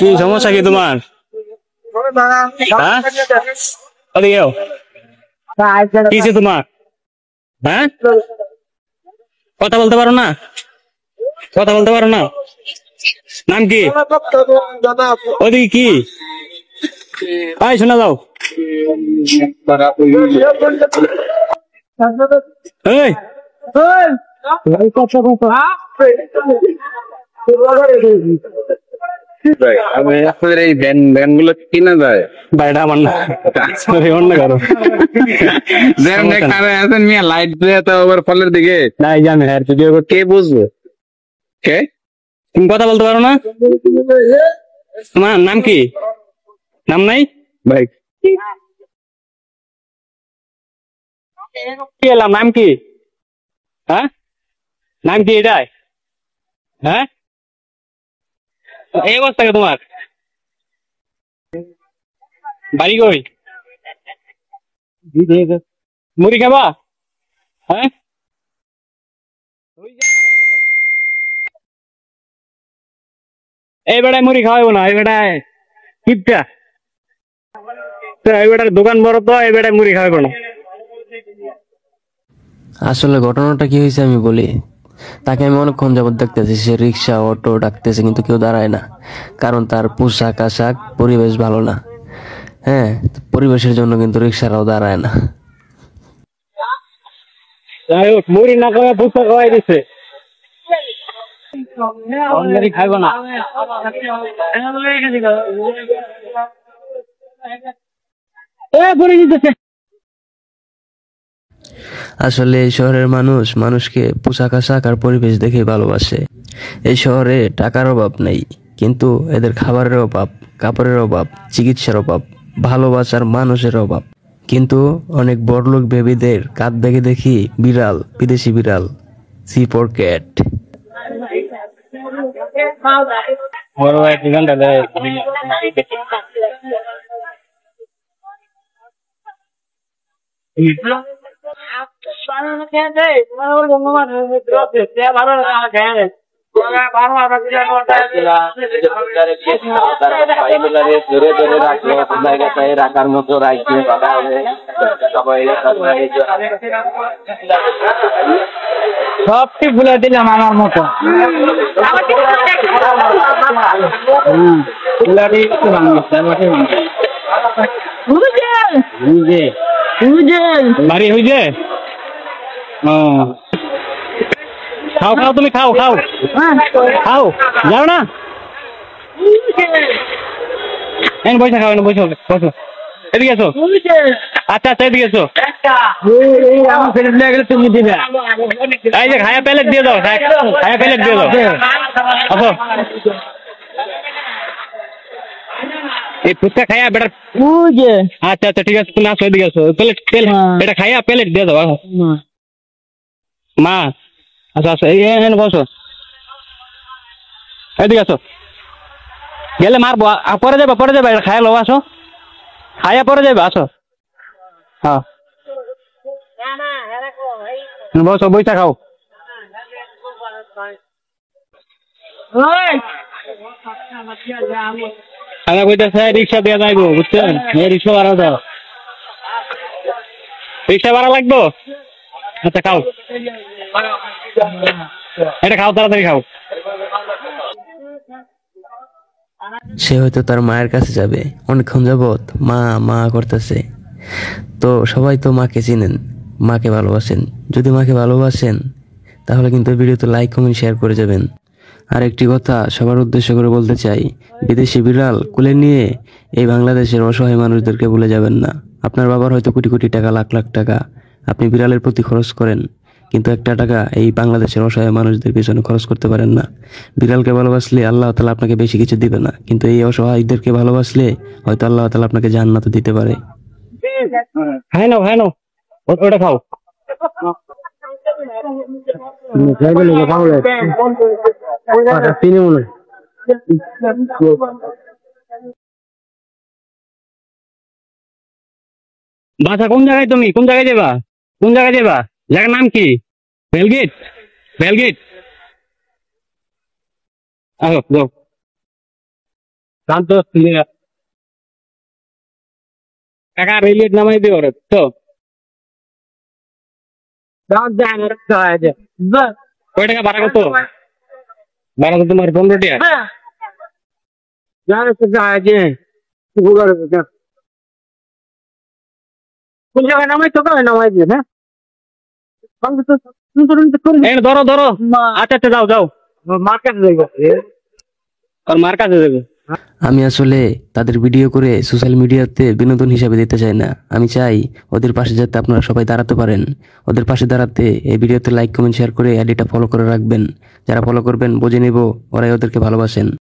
কি সমস্যা কি তোমার? হ্যাঁ ওদিকেও কিসে তোমার? হ্যাঁ কথা বলতে পারো না? কথা বলতে পারো না? নাম কি? ওদিকে কি? ভাই শোনা যাও। এই আপনাদের এই ভ্যান গুলো কিনা যায়? ভাইটা আমার না, অন্য কারো। মিয়া লাইট ফলের দিকে নাই জানে আর ভিডিও কে বুঝবে? কে? তুমি কথা বলতে পারো না? তোমার নাম কি? নাম নাই ভাই কি এলাম, নাম কি? হ্যাঁ নাম কি এটাই? হ্যাঁ এই অবস্থা কে তোমার? বাড়ি কই? মুড়ি খাবা? হ্যাঁ এই বেটায় মুড়ি খাওয়াবো না, এই বেটায় কিপটা, এই বেটার দোকান বড় তো, এই বেটায় মুড়ি খাওয়াবো না। আসলে ঘটনাটা কি হয়েছে আমি বলি। তাকে আমি অনেকক্ষণ যাবত দেখতেছি, সে রিক্সা অটো ডাকতেছে কিন্তু কেউ দাঁড়ায় না, কারণ তার পোশাক আশাক পরিবেশ ভালো না। হ্যাঁ, পরিবেশের জন্য কিন্তু রিক্সারাও দাঁড়ায় না। যাই হোক মুড়ি না খাওয়া ফুচকা খাওয়াই দিচ্ছে, খাইবো না। আসলে এই শহরের মানুষ মানুষকে পোশাক আশাক আর পরিবেশ দেখে ভালোবাসে। এই শহরে টাকার অভাব নেই, কিন্তু এদের খাবারের অভাব, কাপড়ের অভাব, চিকিৎসার অভাব, ভালোবাসার মানুষের অভাব। কিন্তু অনেক বড়লোক বেবিদের কাঁধ ব্যাগে দেখি বিড়াল, বিদেশি বিড়াল, সি ফর ক্যাট। বড় ভাই ঠিকানটা দেয়। রাখার মতো রাখবে সবটি ভুলে দিলাম আমার মতো। বাড়ি হইছে? খাও খাও, তুমি খাও খাও খাও, যাও না বসে খাও, বসো বসো, এদিকে এসো। আচ্ছা আচ্ছা এদিকে এসো। তুমি দিবে, এই যে খায়া প্যালেট দিয়ে দাও, খায়া প্যালেট দিয়ে দাও। আসো এই ফুচকা খায়া বেটা। আচ্ছা আচ্ছা ঠিক আছে, তুমি আসো এদিকে আসো, প্লেট এটা খায়া প্যালেট দিয়ে দাও। মা আচ্ছা আচ্ছা এই বসো, এদিকে আসো। গেলে মারবো, পরে যাবে পরে যাবে, এটা খায়া লো, আসো খায়া পরে যাবে, আসো। হ্যাঁ বসো, বইটা খাও। আমি বলতেছে রিক্সা দিয়ে যাইবো, বুঝছেন? রিক্সা ভাড়া দাও, রিক্সা ভাড়া লাগবো। আচ্ছা খাও, এটা খাও, তাড়াতাড়ি খাও। সে হয়তো তার মায়ের কাছে যাবে, অনেকক্ষণ যাবত মা মা করতেছে। তো সবাই তো মাকে চিনেন, মাকে ভালোবাসেন। যদি মাকে ভালোবাসেন তাহলে কিন্তু ভিডিওতে লাইক কমেন্ট শেয়ার করে যাবেন। আর একটি কথা সবার উদ্দেশ্য করে বলতে চাই, বিদেশি বিড়াল কোলে নিয়ে এই বাংলাদেশের অসহায় মানুষদেরকে ভুলে যাবেন না। আপনার বাবার হয়তো কোটি কোটি টাকা, লাখ লাখ টাকা আপনি বিড়ালের প্রতি খরচ করেন, কিন্তু একটা টাকা এই বাংলাদেশের অসহায় মানুষদের পিছনে খরচ করতে পারেন না। বিড়ালকে ভালোবাসলে আল্লাহ তাআলা আপনাকে বেশি কিছু দিবে না, কিন্তু এই অসহায়দেরকে ভালোবাসলে হয়তো আল্লাহ তাআলা আপনাকে জান্নাত দিতে পারে। খাই নাও খাই নাও, ওটা খাও। বাসা কোন জায়গায়, তুমি কোন জায়গায় যাবা? কোন জায়গায় যাবা? জায়গার নাম কি? বেলগেট? বেলগেট আসো যাও শান্ত কাকা রেলিয়েট নামাই দিও রে তো কয় টাকা ভাড়া কত ভাড়া তো তোমার 15 টাকা কোন জায়গায় নামাই তো নামাই দিয়ে হ্যাঁ ধরো ধরো আচ্ছা আচ্ছা যাও যাও মার কাছে যাইব আর মার কাছে যাবে আমি আসলে তাদের ভিডিও করে সোশ্যাল মিডিয়াতে বিনোদন হিসাবে দিতে চাই না। আমি চাই ওদের পাশে যাতে আপনারা সবাই দাঁড়াতে পারেন। ওদের পাশে দাঁড়াতে এই ভিডিওতে লাইক কমেন্ট শেয়ার করে আইডিটা ফলো করে রাখবেন। যারা ফলো করবেন বুঝে নেব ওরাই ওদেরকে ভালোবাসেন।